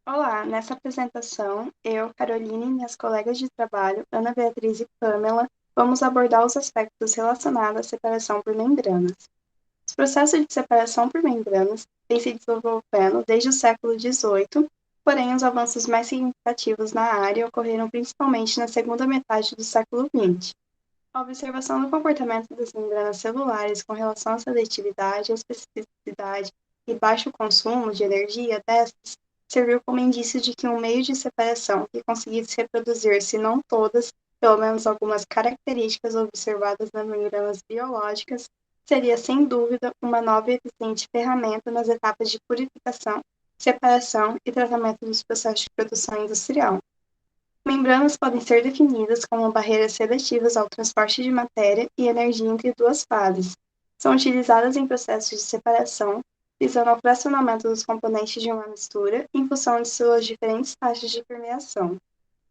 Olá, nessa apresentação, eu, Caroline e minhas colegas de trabalho, Ana Beatriz e Pamela, vamos abordar os aspectos relacionados à separação por membranas. Os processos de separação por membranas têm se desenvolvendo desde o século XVIII, porém os avanços mais significativos na área ocorreram principalmente na segunda metade do século XX. A observação do comportamento das membranas celulares com relação à seletividade, especificidade e baixo consumo de energia destas serviu como indício de que um meio de separação que conseguisse reproduzir, se não todas, pelo menos algumas características observadas nas membranas biológicas, seria sem dúvida uma nova e eficiente ferramenta nas etapas de purificação, separação e tratamento dos processos de produção industrial. Membranas podem ser definidas como barreiras seletivas ao transporte de matéria e energia entre duas fases. São utilizadas em processos de separação, visando ao fracionamento dos componentes de uma mistura em função de suas diferentes taxas de permeação.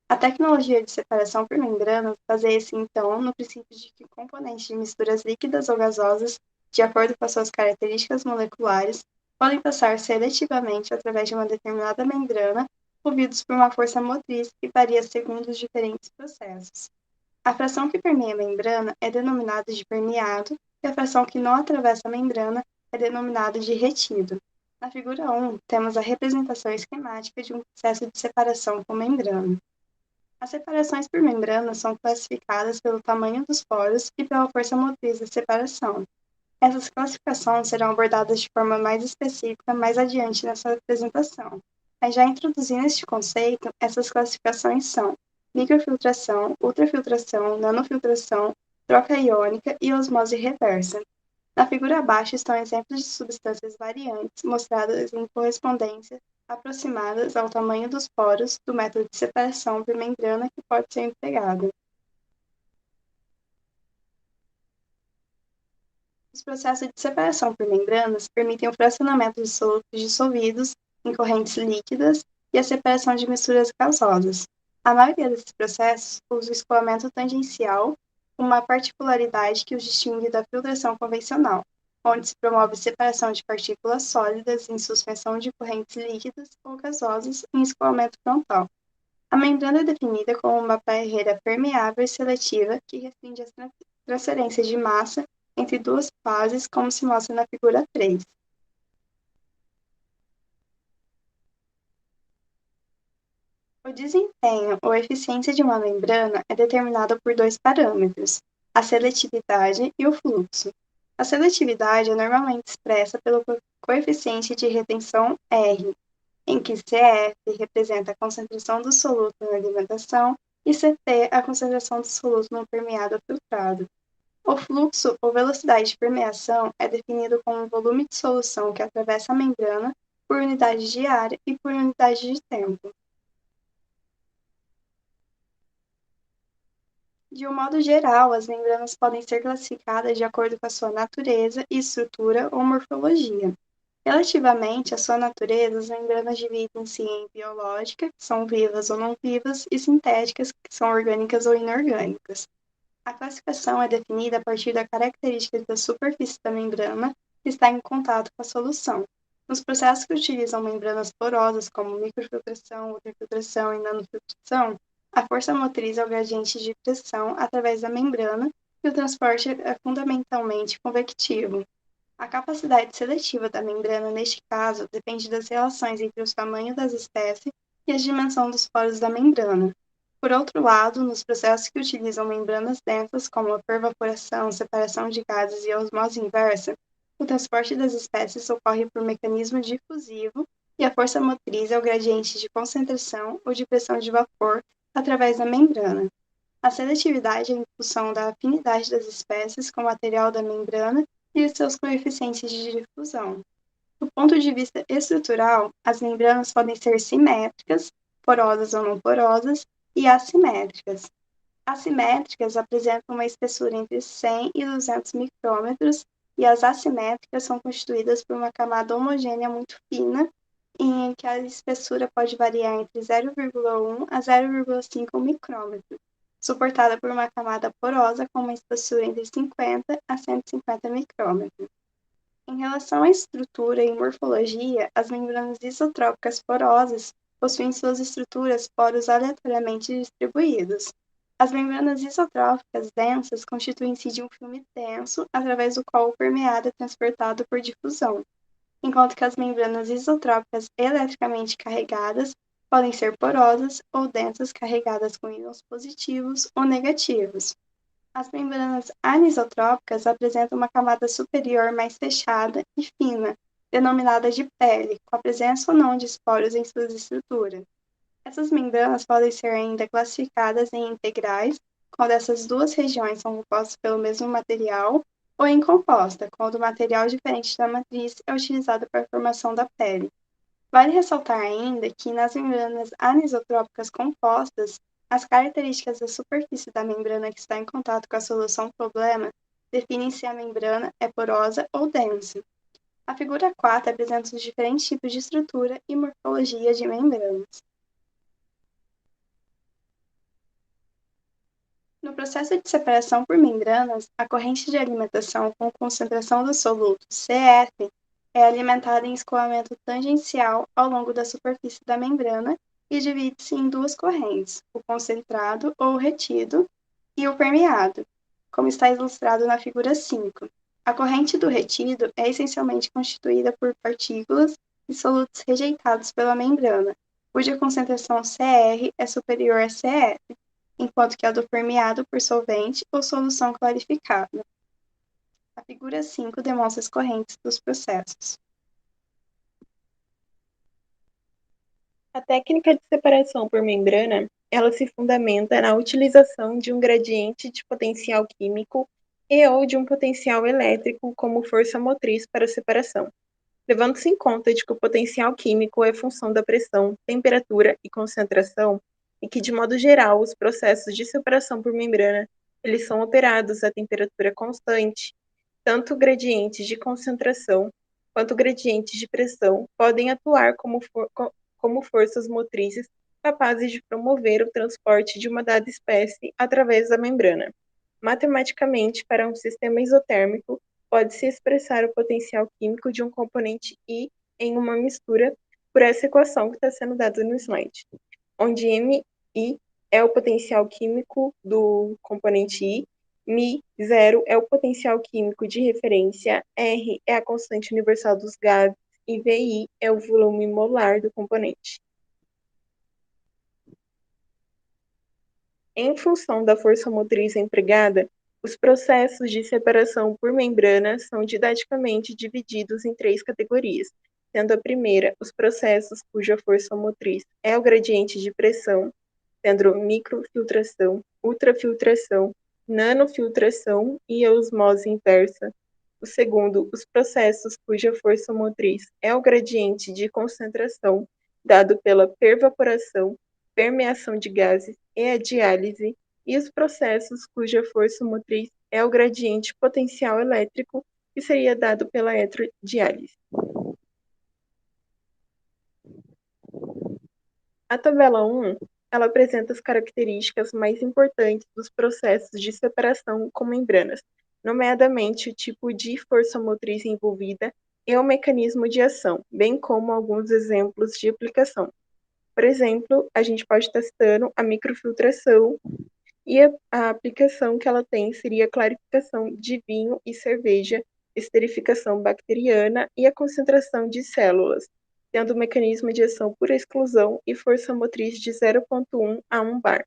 A tecnologia de separação por membranas baseia-se, então, no princípio de que componentes de misturas líquidas ou gasosas, de acordo com as suas características moleculares, podem passar seletivamente através de uma determinada membrana, movidos por uma força motriz que varia segundo os diferentes processos. A fração que permeia a membrana é denominada de permeado e a fração que não atravessa a membrana é denominada de retido. Na figura 1, temos a representação esquemática de um processo de separação com membrana. As separações por membrana são classificadas pelo tamanho dos poros e pela força motriz da separação. Essas classificações serão abordadas de forma mais específica mais adiante nessa apresentação. Mas já introduzindo este conceito, essas classificações são microfiltração, ultrafiltração, nanofiltração, troca iônica e osmose reversa. Na figura abaixo estão exemplos de substâncias variantes mostradas em correspondência aproximadas ao tamanho dos poros do método de separação por membrana que pode ser empregado. Os processos de separação por membranas permitem o fracionamento de solutos dissolvidos em correntes líquidas e a separação de misturas gasosas. A maioria desses processos usa o escoamento tangencial, uma particularidade que os distingue da filtração convencional, onde se promove separação de partículas sólidas em suspensão de correntes líquidas ou gasosas em escoamento frontal. A membrana é definida como uma barreira permeável e seletiva que restringe as transferências de massa entre duas fases, como se mostra na figura 3. O desempenho ou eficiência de uma membrana é determinado por dois parâmetros, a seletividade e o fluxo. A seletividade é normalmente expressa pelo coeficiente de retenção R, em que CF representa a concentração do soluto na alimentação e CT a concentração do soluto no permeado filtrado. O fluxo ou velocidade de permeação é definido como o volume de solução que atravessa a membrana por unidade de área e por unidade de tempo. De um modo geral, as membranas podem ser classificadas de acordo com a sua natureza, estrutura ou morfologia. Relativamente à sua natureza, as membranas dividem-se em biológicas, que são vivas ou não vivas, e sintéticas, que são orgânicas ou inorgânicas. A classificação é definida a partir da característica da superfície da membrana que está em contato com a solução. Nos processos que utilizam membranas porosas, como microfiltração, ultrafiltração e nanofiltração, a força motriz é o gradiente de pressão através da membrana e o transporte é fundamentalmente convectivo. A capacidade seletiva da membrana, neste caso, depende das relações entre o tamanho das espécies e a dimensão dos poros da membrana. Por outro lado, nos processos que utilizam membranas densas, como a pervaporação, separação de gases e a osmose inversa, o transporte das espécies ocorre por mecanismo difusivo e a força motriz é o gradiente de concentração ou de pressão de vapor através da membrana. A seletividade é em função da afinidade das espécies com o material da membrana e de seus coeficientes de difusão. Do ponto de vista estrutural, as membranas podem ser simétricas, porosas ou não porosas, e assimétricas. Assimétricas apresentam uma espessura entre 100 e 200 micrômetros, e as assimétricas são constituídas por uma camada homogênea muito fina, em que a espessura pode variar entre 0,1 a 0,5 micrômetro, suportada por uma camada porosa com uma espessura entre 50 a 150 micrômetros. Em relação à estrutura e morfologia, as membranas isotrópicas porosas possuem suas estruturas poros aleatoriamente distribuídos. As membranas isotróficas densas constituem-se de um filme denso através do qual o permeado é transportado por difusão, enquanto que as membranas isotrópicas eletricamente carregadas podem ser porosas ou densas carregadas com íons positivos ou negativos. As membranas anisotrópicas apresentam uma camada superior mais fechada e fina, denominada de pele, com a presença ou não de esporos em suas estruturas. Essas membranas podem ser ainda classificadas em integrais, quando essas duas regiões são compostas pelo mesmo material, ou em composta, quando o material diferente da matriz é utilizado para a formação da pele. Vale ressaltar ainda que nas membranas anisotrópicas compostas, as características da superfície da membrana que está em contato com a solução problema definem se a membrana é porosa ou densa. A figura 4 apresenta os diferentes tipos de estrutura e morfologia de membranas. No processo de separação por membranas, a corrente de alimentação com concentração do soluto CF é alimentada em escoamento tangencial ao longo da superfície da membrana e divide-se em duas correntes, o concentrado ou retido e o permeado, como está ilustrado na figura 5. A corrente do retido é essencialmente constituída por partículas e solutos rejeitados pela membrana, cuja concentração CR é superior a CF, enquanto que a do permeado por solvente ou solução clarificada. A figura 5 demonstra as correntes dos processos. A técnica de separação por membrana, ela se fundamenta na utilização de um gradiente de potencial químico e ou de um potencial elétrico como força motriz para a separação, levando-se em conta de que o potencial químico é função da pressão, temperatura e concentração, e que, de modo geral, os processos de separação por membrana, eles são operados a temperatura constante. Tanto gradientes de concentração quanto gradientes de pressão podem atuar como forças motrizes capazes de promover o transporte de uma dada espécie através da membrana. Matematicamente, para um sistema isotérmico, pode-se expressar o potencial químico de um componente I em uma mistura por essa equação que está sendo dada no slide, onde MI é o potencial químico do componente I, μ0 é o potencial químico de referência, R é a constante universal dos gases e VI é o volume molar do componente. Em função da força motriz empregada, os processos de separação por membrana são didaticamente divididos em três categorias, sendo a primeira os processos cuja força motriz é o gradiente de pressão, sendo microfiltração, ultrafiltração, nanofiltração e osmose inversa. O segundo, os processos cuja força motriz é o gradiente de concentração, dado pela pervaporação, permeação de gases e a diálise, e os processos cuja força motriz é o gradiente potencial elétrico, que seria dado pela eletrodiálise. A tabela 1, ela apresenta as características mais importantes dos processos de separação com membranas, nomeadamente o tipo de força motriz envolvida e o mecanismo de ação, bem como alguns exemplos de aplicação. Por exemplo, a gente pode estar citando a microfiltração, e a aplicação que ela tem seria a clarificação de vinho e cerveja, esterificação bacteriana e a concentração de células, tendo mecanismo de ação por exclusão e força motriz de 0,1 a 1 bar.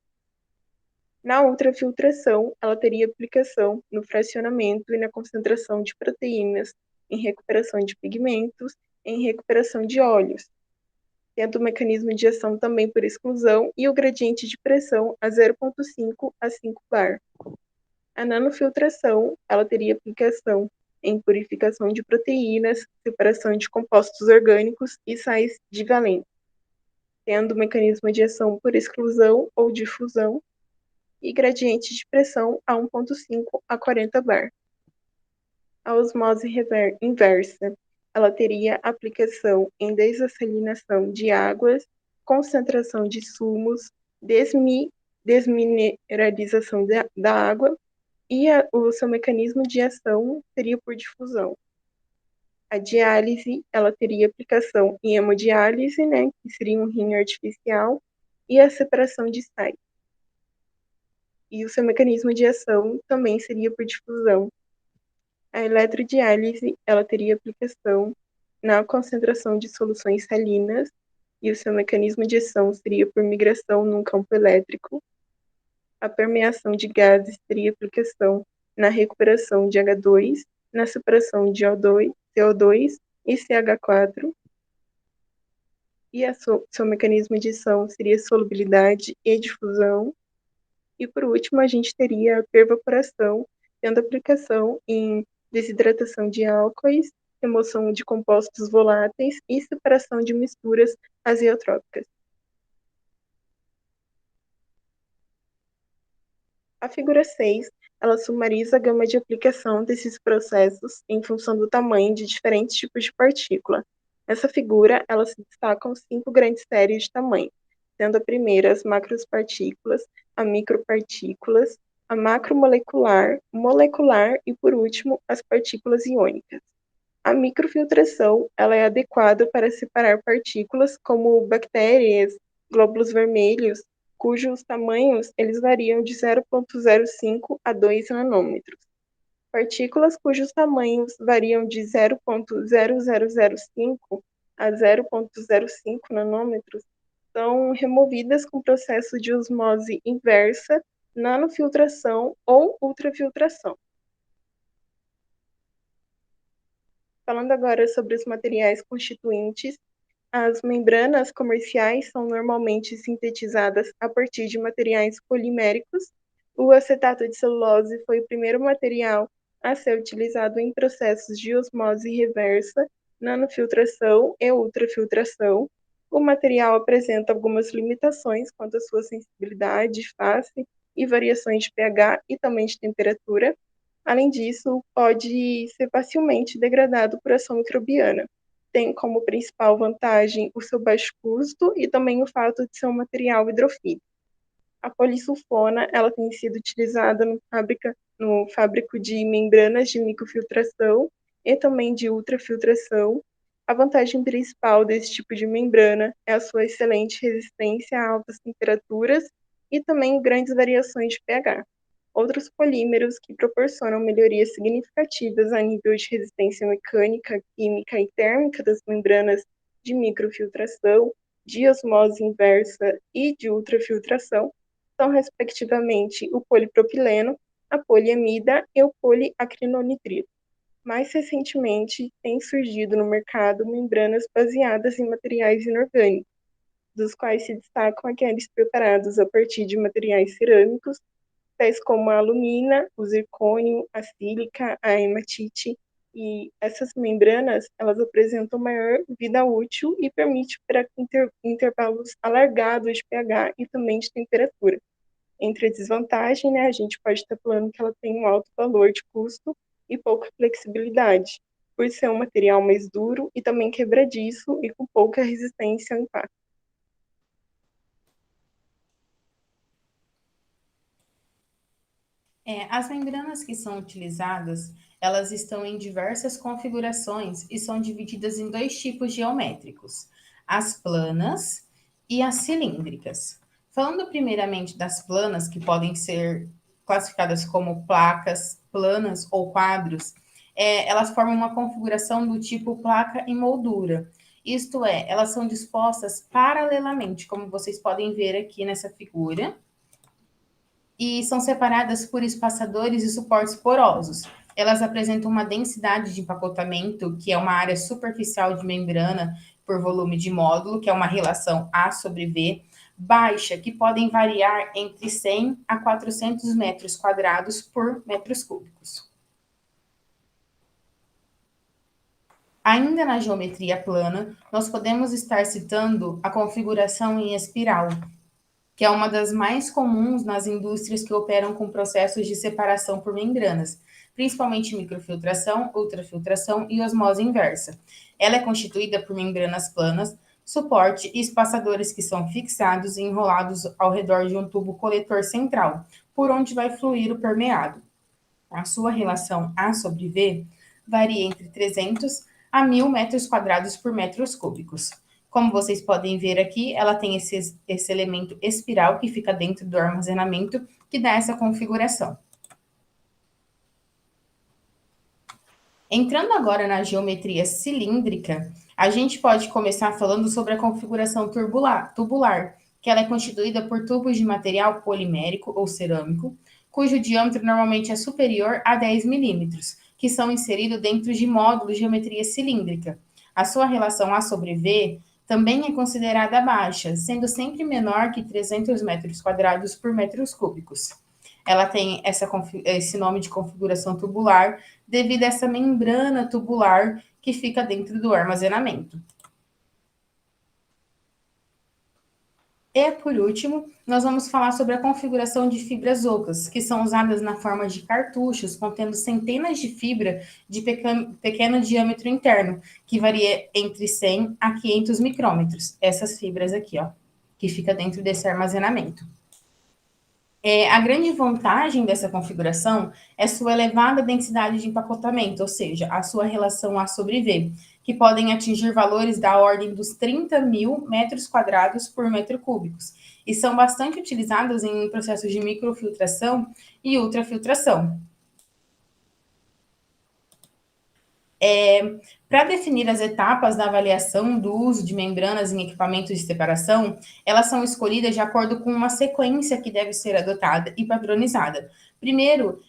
Na ultrafiltração, ela teria aplicação no fracionamento e na concentração de proteínas, em recuperação de pigmentos, em recuperação de óleos, tendo o mecanismo de ação também por exclusão e o gradiente de pressão a 0,5 a 5 bar. A nanofiltração, ela teria aplicação em purificação de proteínas, separação de compostos orgânicos e sais divalentes, tendo o mecanismo de ação por exclusão ou difusão e gradiente de pressão a 1,5 a 40 bar. A osmose inversa, ela teria aplicação em dessalinação de águas, concentração de sumos, desmineralização da água, e o seu mecanismo de ação seria por difusão. A diálise, ela teria aplicação em hemodiálise, né, que seria um rim artificial, e a separação de sais. E o seu mecanismo de ação também seria por difusão. A eletrodiálise, ela teria aplicação na concentração de soluções salinas, e o seu mecanismo de ação seria por migração num campo elétrico. A permeação de gases teria aplicação na recuperação de H2, na separação de CO2 e CH4. E seu mecanismo de ação seria solubilidade e difusão. E por último, a gente teria a pervaporação, tendo aplicação em desidratação de álcoois, remoção de compostos voláteis e separação de misturas azeotrópicas. A figura 6, ela sumariza a gama de aplicação desses processos em função do tamanho de diferentes tipos de partícula. Nessa figura, elas se destacam 5 grandes séries de tamanho, sendo a primeira as macropartículas, a micropartículas, a macromolecular, molecular e, por último, as partículas iônicas. A microfiltração ela é adequada para separar partículas como bactérias, glóbulos vermelhos, cujos tamanhos eles variam de 0,05 a 2 nanômetros. Partículas cujos tamanhos variam de 0,0005 a 0,05 nanômetros são removidas com processo de osmose inversa, nanofiltração ou ultrafiltração. Falando agora sobre os materiais constituintes, as membranas comerciais são normalmente sintetizadas a partir de materiais poliméricos. O acetato de celulose foi o primeiro material a ser utilizado em processos de osmose reversa, nanofiltração e ultrafiltração. O material apresenta algumas limitações quanto à sua sensibilidade, face e variações de pH e também de temperatura. Além disso, pode ser facilmente degradado por ação microbiana. Tem como principal vantagem o seu baixo custo e também o fato de ser um material hidrofílico. A polissulfona ela tem sido utilizada no fábrico de membranas de microfiltração e também de ultrafiltração. A vantagem principal desse tipo de membrana é a sua excelente resistência a altas temperaturas e também grandes variações de pH. Outros polímeros que proporcionam melhorias significativas a nível de resistência mecânica, química e térmica das membranas de microfiltração, de osmose inversa e de ultrafiltração são, respectivamente, o polipropileno, a poliamida e o poliacrinonitrilo. Mais recentemente, tem surgido no mercado membranas baseadas em materiais inorgânicos, dos quais se destacam aqueles preparados a partir de materiais cerâmicos, tais como a alumina, o zircônio, a sílica, a hematite, e essas membranas, elas apresentam maior vida útil e permitem para intervalos alargados de pH e também de temperatura. Entre a desvantagem, né, a gente pode estar falando que ela tem um alto valor de custo e pouca flexibilidade, por ser um material mais duro e também quebradiço e com pouca resistência ao impacto. As membranas que são utilizadas, elas estão em diversas configurações e são divididas em dois tipos geométricos, as planas e as cilíndricas. Falando primeiramente das planas, que podem ser classificadas como placas, planas ou quadros, elas formam uma configuração do tipo placa em moldura. Isto é, elas são dispostas paralelamente, como vocês podem ver aqui nessa figura, e são separadas por espaçadores e suportes porosos. Elas apresentam uma densidade de empacotamento, que é uma área superficial de membrana por volume de módulo, que é uma relação A sobre V, baixa, que podem variar entre 100 a 400 metros quadrados por metros cúbicos. Ainda na geometria plana, nós podemos estar citando a configuração em espiral, que é uma das mais comuns nas indústrias que operam com processos de separação por membranas, principalmente microfiltração, ultrafiltração e osmose inversa. Ela é constituída por membranas planas, suporte e espaçadores que são fixados e enrolados ao redor de um tubo coletor central, por onde vai fluir o permeado. A sua relação A sobre V varia entre 300 a 1.000 metros quadrados por metros cúbicos. Como vocês podem ver aqui, ela tem esse elemento espiral que fica dentro do armazenamento, que dá essa configuração. Entrando agora na geometria cilíndrica, a gente pode começar falando sobre a configuração tubular, que ela é constituída por tubos de material polimérico ou cerâmico, cujo diâmetro normalmente é superior a 10 milímetros, que são inseridos dentro de módulos de geometria cilíndrica. A sua relação A sobre V também é considerada baixa, sendo sempre menor que 300 metros quadrados por metros cúbicos. Ela tem esse nome de configuração tubular devido a essa membrana tubular que fica dentro do armazenamento. E, por último, nós vamos falar sobre a configuração de fibras ocas, que são usadas na forma de cartuchos, contendo centenas de fibras de pequeno diâmetro interno, que varia entre 100 a 500 micrômetros. Essas fibras aqui, ó, que fica dentro desse armazenamento. A grande vantagem dessa configuração é sua elevada densidade de empacotamento, ou seja, a sua relação A sobre V, que podem atingir valores da ordem dos 30.000 metros quadrados por metro cúbicos, e são bastante utilizados em processos de microfiltração e ultrafiltração. Para definir as etapas da avaliação do uso de membranas em equipamentos de separação, elas são escolhidas de acordo com uma sequência que deve ser adotada e padronizada. Primeiro,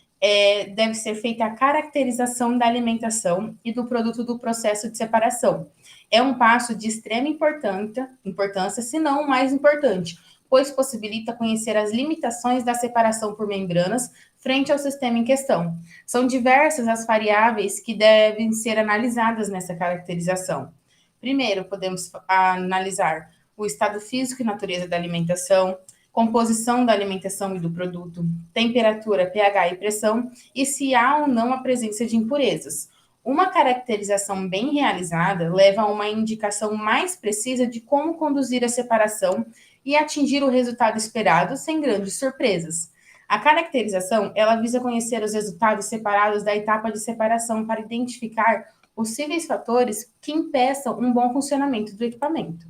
deve ser feita a caracterização da alimentação e do produto do processo de separação. É um passo de extrema importância, se não o mais importante, pois possibilita conhecer as limitações da separação por membranas frente ao sistema em questão. São diversas as variáveis que devem ser analisadas nessa caracterização. Primeiro, podemos analisar o estado físico e natureza da alimentação, composição da alimentação e do produto, temperatura, pH e pressão, e se há ou não a presença de impurezas. Uma caracterização bem realizada leva a uma indicação mais precisa de como conduzir a separação e atingir o resultado esperado sem grandes surpresas. A caracterização, ela visa conhecer os resultados separados da etapa de separação para identificar possíveis fatores que impeçam um bom funcionamento do equipamento.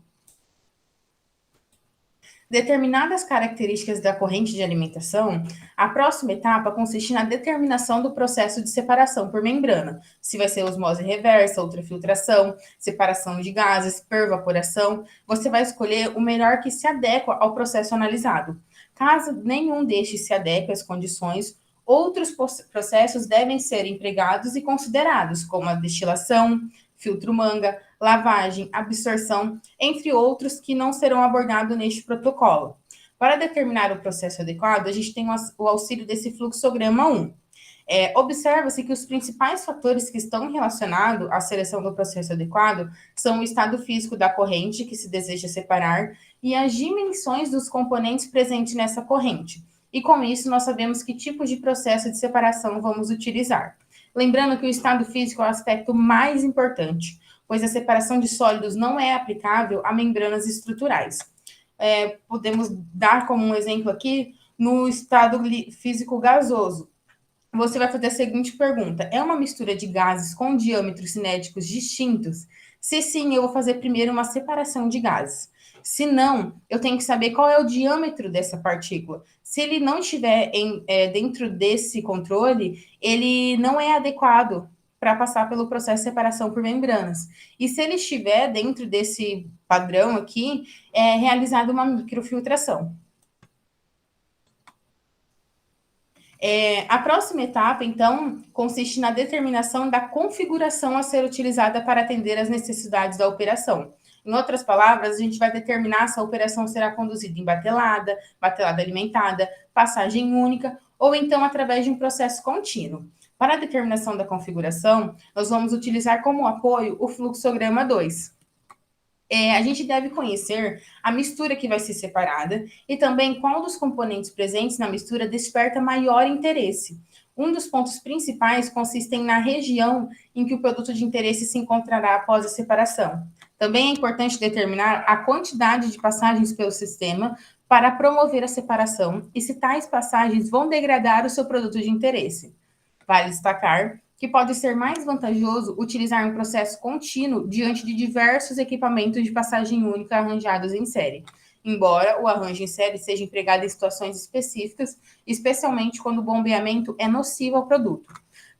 Determinadas características da corrente de alimentação, a próxima etapa consiste na determinação do processo de separação por membrana, se vai ser osmose reversa, ultrafiltração, separação de gases, pervaporação. Você vai escolher o melhor que se adequa ao processo analisado. Caso nenhum destes se adeque às condições, outros processos devem ser empregados e considerados, como a destilação, filtro manga, lavagem, absorção, entre outros que não serão abordados neste protocolo. Para determinar o processo adequado, a gente tem o auxílio desse fluxograma 1. Observa-se que os principais fatores que estão relacionados à seleção do processo adequado são o estado físico da corrente que se deseja separar e as dimensões dos componentes presentes nessa corrente. E com isso, nós sabemos que tipo de processo de separação vamos utilizar. Lembrando que o estado físico é o aspecto mais importante, pois a separação de sólidos não é aplicável a membranas estruturais. Podemos dar como um exemplo aqui no estado físico gasoso. Você vai fazer a seguinte pergunta: é uma mistura de gases com diâmetros cinéticos distintos? Se sim, eu vou fazer primeiro uma separação de gases. Se não, eu tenho que saber qual é o diâmetro dessa partícula. Se ele não estiver dentro desse controle, ele não é adequado para passar pelo processo de separação por membranas. E se ele estiver dentro desse padrão aqui, é realizada uma microfiltração. A próxima etapa, então, consiste na determinação da configuração a ser utilizada para atender às necessidades da operação. Em outras palavras, a gente vai determinar se a operação será conduzida em batelada alimentada, passagem única, ou então através de um processo contínuo. Para a determinação da configuração, nós vamos utilizar como apoio o fluxograma 2. A gente deve conhecer a mistura que vai ser separada e também qual dos componentes presentes na mistura desperta maior interesse. Um dos pontos principais consiste na região em que o produto de interesse se encontrará após a separação. Também é importante determinar a quantidade de passagens pelo sistema para promover a separação e se tais passagens vão degradar o seu produto de interesse. Vale destacar que pode ser mais vantajoso utilizar um processo contínuo diante de diversos equipamentos de passagem única arranjados em série, embora o arranjo em série seja empregado em situações específicas, especialmente quando o bombeamento é nocivo ao produto.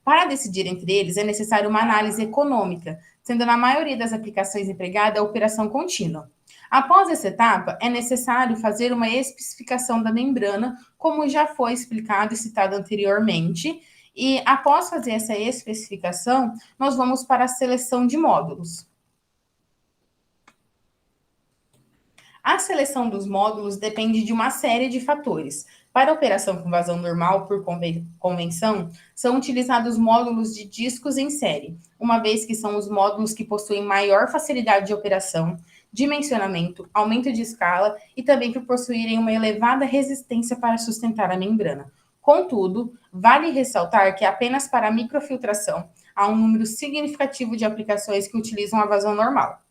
Para decidir entre eles, é necessária uma análise econômica, sendo na maioria das aplicações empregada a operação contínua. Após essa etapa, é necessário fazer uma especificação da membrana, como já foi explicado e citado anteriormente, e após fazer essa especificação, nós vamos para a seleção de módulos. A seleção dos módulos depende de uma série de fatores. Para a operação com vazão normal por convenção, são utilizados módulos de discos em série, uma vez que são os módulos que possuem maior facilidade de operação, dimensionamento, aumento de escala e também por possuírem uma elevada resistência para sustentar a membrana. Contudo, vale ressaltar que apenas para a microfiltração há um número significativo de aplicações que utilizam a vazão normal.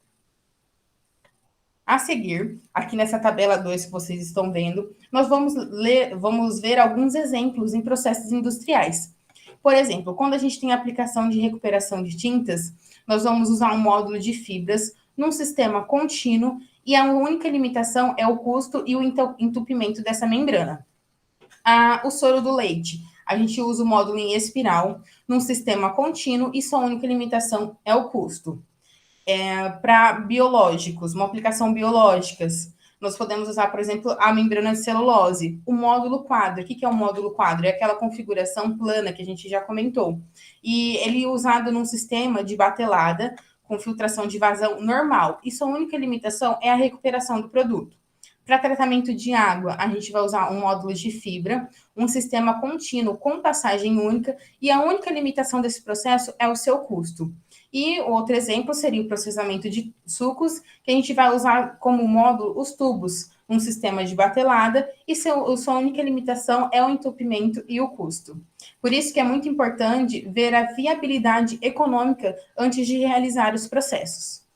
A seguir, aqui nessa tabela 2 que vocês estão vendo, nós vamos ver alguns exemplos em processos industriais. Por exemplo, quando a gente tem a aplicação de recuperação de tintas, nós vamos usar um módulo de fibras num sistema contínuo e a única limitação é o custo e o entupimento dessa membrana. O soro do leite, a gente usa o módulo em espiral num sistema contínuo e sua única limitação é o custo. Para biológicos, uma aplicação biológicas, nós podemos usar, por exemplo, a membrana de celulose, o módulo quadro. O que é o módulo quadro? É aquela configuração plana que a gente já comentou. E ele é usado num sistema de batelada com filtração de vazão normal. E sua única limitação é a recuperação do produto. Para tratamento de água, a gente vai usar um módulo de fibra, um sistema contínuo com passagem única, e a única limitação desse processo é o seu custo. E outro exemplo seria o processamento de sucos, que a gente vai usar como módulo os tubos, um sistema de batelada, e sua única limitação é o entupimento e o custo. Por isso que é muito importante ver a viabilidade econômica antes de realizar os processos.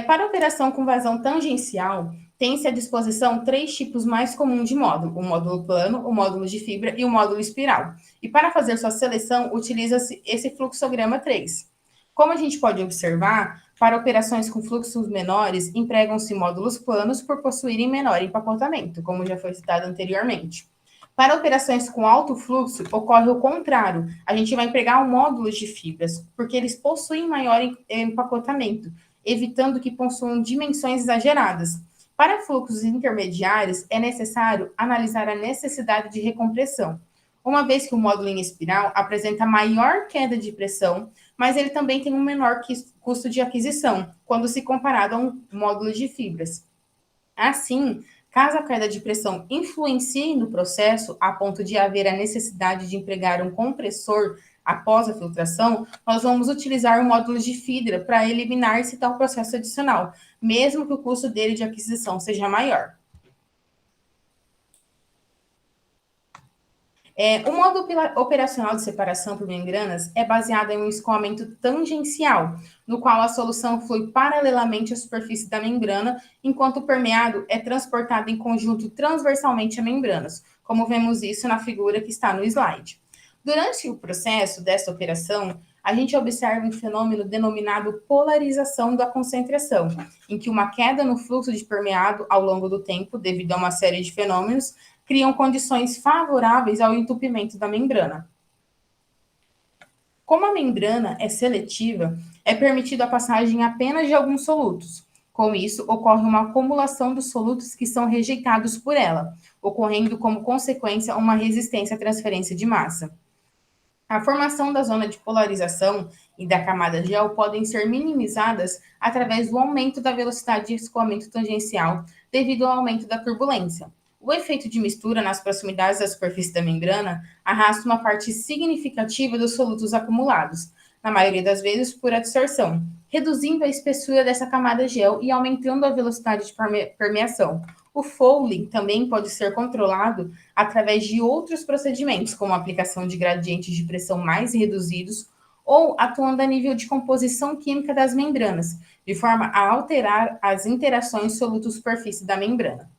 Para a operação com vazão tangencial, tem-se à disposição 3 tipos mais comuns de módulo: o módulo plano, o módulo de fibra e o módulo espiral. E para fazer sua seleção, utiliza-se esse fluxograma 3. Como a gente pode observar, para operações com fluxos menores, empregam-se módulos planos por possuírem menor empacotamento, como já foi citado anteriormente. Para operações com alto fluxo, ocorre o contrário. A gente vai empregar um módulo de fibras, porque eles possuem maior empacotamento, evitando que possuam dimensões exageradas. Para fluxos intermediários, é necessário analisar a necessidade de recompressão, uma vez que o módulo em espiral apresenta maior queda de pressão, mas ele também tem um menor custo de aquisição, quando se comparado a um módulo de fibras. Assim, caso a queda de pressão influencie no processo a ponto de haver a necessidade de empregar um compressor após a filtração, nós vamos utilizar o módulo de fibra para eliminar-se tal processo adicional, mesmo que o custo dele de aquisição seja maior. O modo operacional de separação por membranas é baseado em um escoamento tangencial, no qual a solução flui paralelamente à superfície da membrana, enquanto o permeado é transportado em conjunto transversalmente a membranas, como vemos isso na figura que está no slide. Durante o processo dessa operação, a gente observa um fenômeno denominado polarização da concentração, em que uma queda no fluxo de permeado ao longo do tempo, devido a uma série de fenômenos, criam condições favoráveis ao entupimento da membrana. Como a membrana é seletiva, é permitida a passagem apenas de alguns solutos. Com isso, ocorre uma acumulação dos solutos que são rejeitados por ela, ocorrendo como consequência uma resistência à transferência de massa. A formação da zona de polarização e da camada gel podem ser minimizadas através do aumento da velocidade de escoamento tangencial devido ao aumento da turbulência. O efeito de mistura nas proximidades da superfície da membrana arrasta uma parte significativa dos solutos acumulados, na maioria das vezes por adsorção, reduzindo a espessura dessa camada gel e aumentando a velocidade de permeação. O fouling também pode ser controlado através de outros procedimentos, como a aplicação de gradientes de pressão mais reduzidos ou atuando a nível de composição química das membranas, de forma a alterar as interações soluto-superfície da membrana.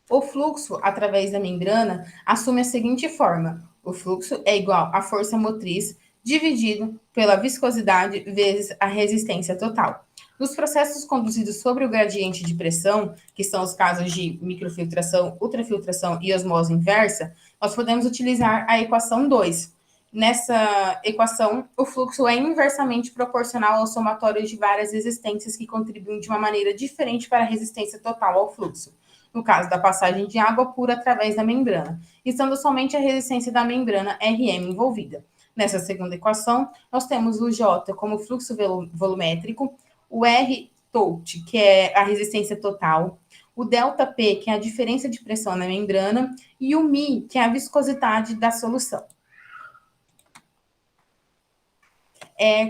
O fluxo através da membrana assume a seguinte forma: o fluxo é igual à força motriz dividido pela viscosidade vezes a resistência total. Nos processos conduzidos sobre o gradiente de pressão, que são os casos de microfiltração, ultrafiltração e osmose inversa, nós podemos utilizar a equação 2. Nessa equação, o fluxo é inversamente proporcional ao somatório de várias resistências que contribuem de uma maneira diferente para a resistência total ao fluxo. No caso da passagem de água pura através da membrana, estando somente a resistência da membrana Rm envolvida. Nessa segunda equação, nós temos o J como fluxo volumétrico, o R tot, que é a resistência total, o ΔP, que é a diferença de pressão na membrana, e o μ, que é a viscosidade da solução.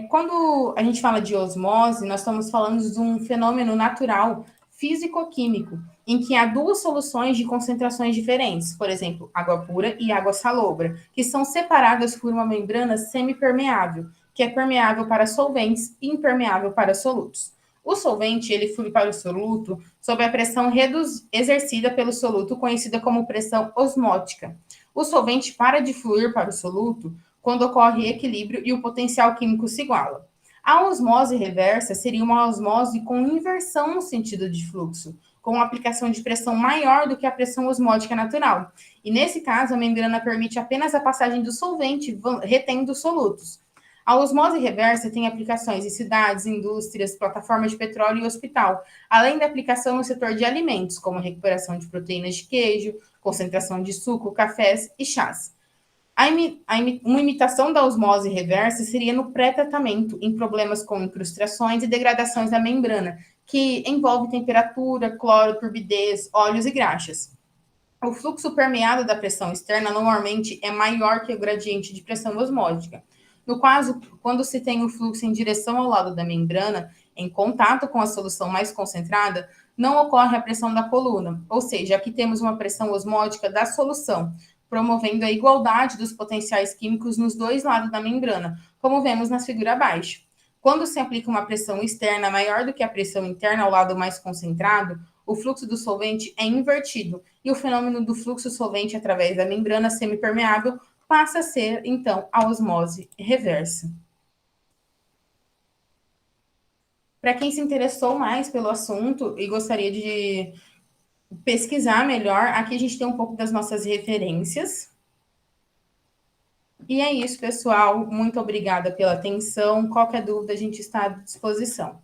Quando a gente fala de osmose, nós estamos falando de um fenômeno natural físico-químico, em que há duas soluções de concentrações diferentes, por exemplo, água pura e água salobra, que são separadas por uma membrana semipermeável, que é permeável para solventes e impermeável para solutos. O solvente, ele flui para o soluto sob a pressão exercida pelo soluto, conhecida como pressão osmótica. O solvente para de fluir para o soluto quando ocorre equilíbrio e o potencial químico se iguala. A osmose reversa seria uma osmose com inversão no sentido de fluxo, com uma aplicação de pressão maior do que a pressão osmótica natural. E nesse caso, a membrana permite apenas a passagem do solvente, retendo os solutos. A osmose reversa tem aplicações em cidades, indústrias, plataformas de petróleo e hospital, além da aplicação no setor de alimentos, como recuperação de proteínas de queijo, concentração de suco, cafés e chás. Uma imitação da osmose reversa seria no pré-tratamento, em problemas com incrustações e degradações da membrana, que envolve temperatura, cloro, turbidez, óleos e graxas. O fluxo permeado da pressão externa normalmente é maior que o gradiente de pressão osmótica. No caso, quando se tem o fluxo em direção ao lado da membrana, em contato com a solução mais concentrada, não ocorre a pressão da coluna, ou seja, aqui temos uma pressão osmótica da solução, promovendo a igualdade dos potenciais químicos nos dois lados da membrana, como vemos na figura abaixo. Quando se aplica uma pressão externa maior do que a pressão interna ao lado mais concentrado, o fluxo do solvente é invertido e o fenômeno do fluxo solvente através da membrana semipermeável passa a ser, então, a osmose reversa. Para quem se interessou mais pelo assunto e gostaria de pesquisar melhor, aqui a gente tem um pouco das nossas referências. E é isso, pessoal. Muito obrigada pela atenção. Qualquer dúvida, a gente está à disposição.